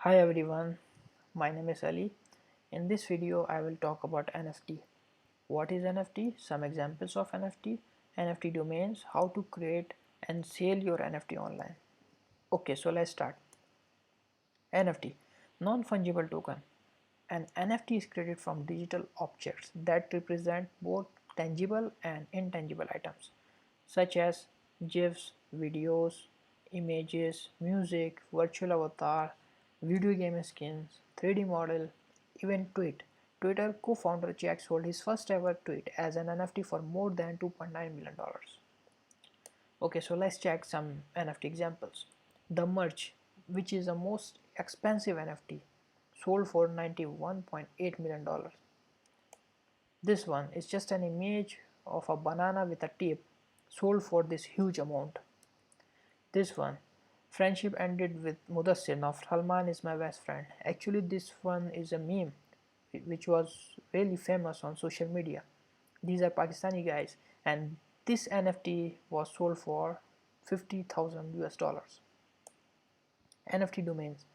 Hi everyone, my name is Ali. In this video I will talk about NFT. What is NFT? Some examples of NFT, NFT domains, how to create and sell your NFT online. Okay, so let's start. NFT, non-fungible token. An NFT is created from digital objects that represent both tangible and intangible items such as GIFs, videos, images, music, virtual avatar, video game skins, 3D model, even tweet. Twitter co-founder Jack sold his first ever tweet as an NFT for more than $2.9 million. Okay, so let's check some NFT examples. The Merge, which is the most expensive NFT, sold for $91.8 million. This one is just an image of a banana with a tip, sold for this huge amount. This one, friendship ended with Mudassir. Now Salman is my best friend. Actually, this one is a meme which was really famous on social media. These are Pakistani guys, and this NFT was sold for 50,000 US dollars. NFT domains.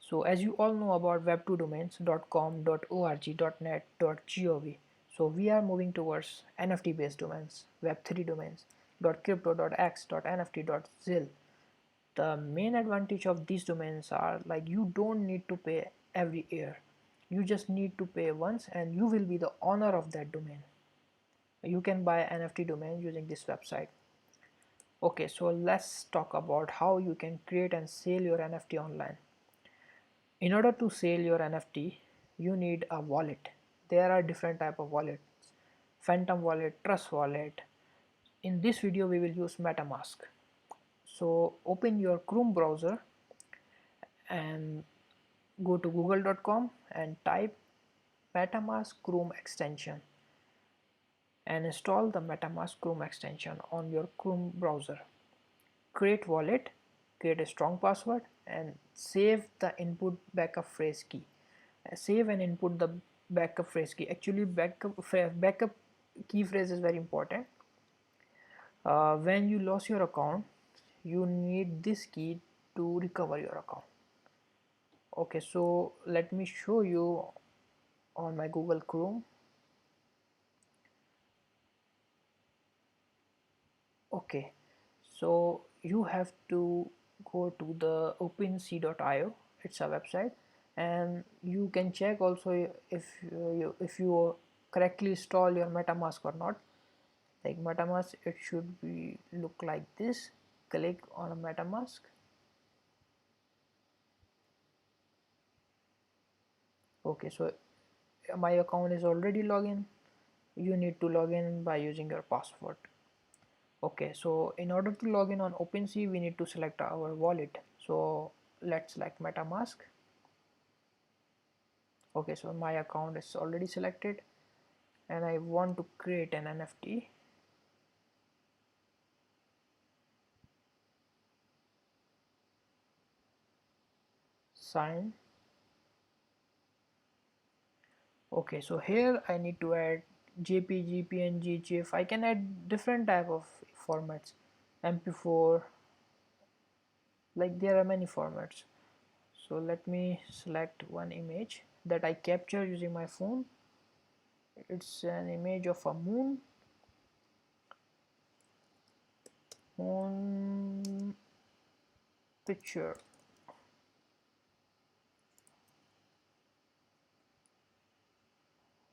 So as you all know about web2 domains .com, .org, .net, .gov. So we are moving towards NFT based domains, web3 domains .crypto, .x, .nft, .zil. The main advantage of these domains are like you don't need to pay every year. You just need to pay once and you will be the owner of that domain. You can buy NFT domain using this website. Okay, so let's talk about how you can create and sell your NFT online. In order to sell your NFT, you need a wallet. There are different type of wallets: Phantom wallet, Trust wallet. In this video, we will use MetaMask. So open your Chrome browser and go to google.com and type MetaMask Chrome extension and install the MetaMask Chrome extension on your Chrome browser. Create wallet, create a strong password and save the input backup phrase key. Save and input the backup phrase key. Actually backup key phrase is very important. When you lost your account, you need this key to recover your account. Okay, so let me show you on my Google Chrome. Okay, so you have to go to the opensea.io. It's a website, and you can check also if you correctly install your MetaMask or not. Like MetaMask, it should be look like this. Click on a MetaMask. Okay, so my account is already login. You need to log in by using your password. Okay, so in order to log in on OpenSea, we need to select our wallet. So let's select MetaMask. Okay, so my account is already selected and I want to create an NFT. Sign. Okay, so here I need to add JPG, PNG, GIF. I can add different type of formats, MP4, like there are many formats. So let me select one image that I capture using my phone. It's an image of a moon picture.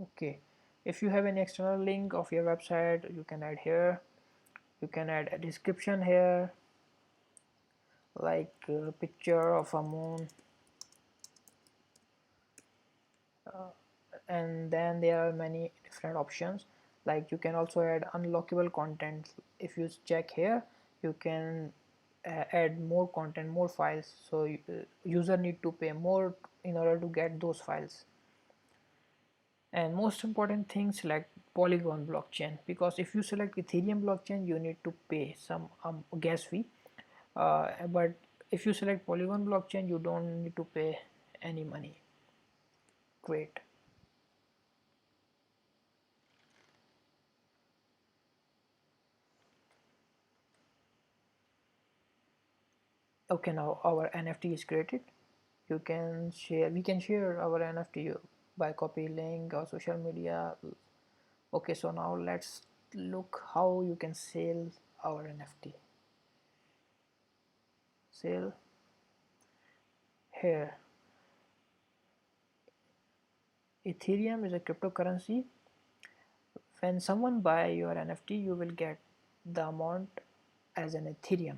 Okay, if you have any external link of your website, you can add here. You can add a description here, like a picture of a moon. And then there are many different options, like you can also add unlockable content. If you check here, you can add more content, more files, so user need to pay more in order to get those files. And most important thing, select Polygon blockchain, because if you select Ethereum blockchain, you need to pay some gas fee, but if you select Polygon blockchain, you don't need to pay any money. Great. Okay, now our NFT is created. You can share, we can share our NFT by copy link or social media. Okay, so now let's look how you can sell our NFT. Sell here. Ethereum is a cryptocurrency. When someone buy your NFT, you will get the amount as an Ethereum.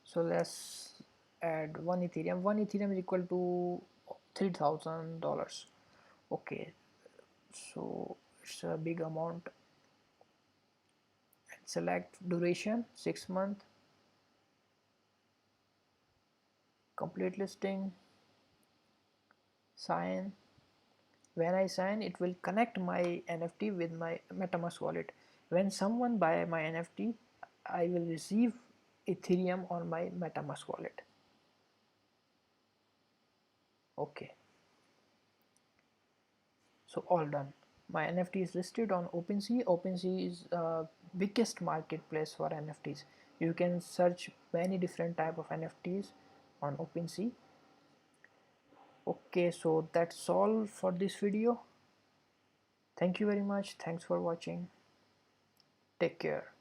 So let's add one Ethereum. One Ethereum is equal to $3,000. Okay, so it's a big amount. And select duration 6 months. Complete listing. Sign. When I sign, it will connect my NFT with my metamask wallet. When someone buy my NFT, I will receive Ethereum on my metamask wallet. Okay, so all done. My NFT is listed on OpenSea. OpenSea is biggest marketplace for NFTs. You can search many different type of NFTs on OpenSea. Okay, so that's all for this video. Thank you very much. Thanks for watching. Take care.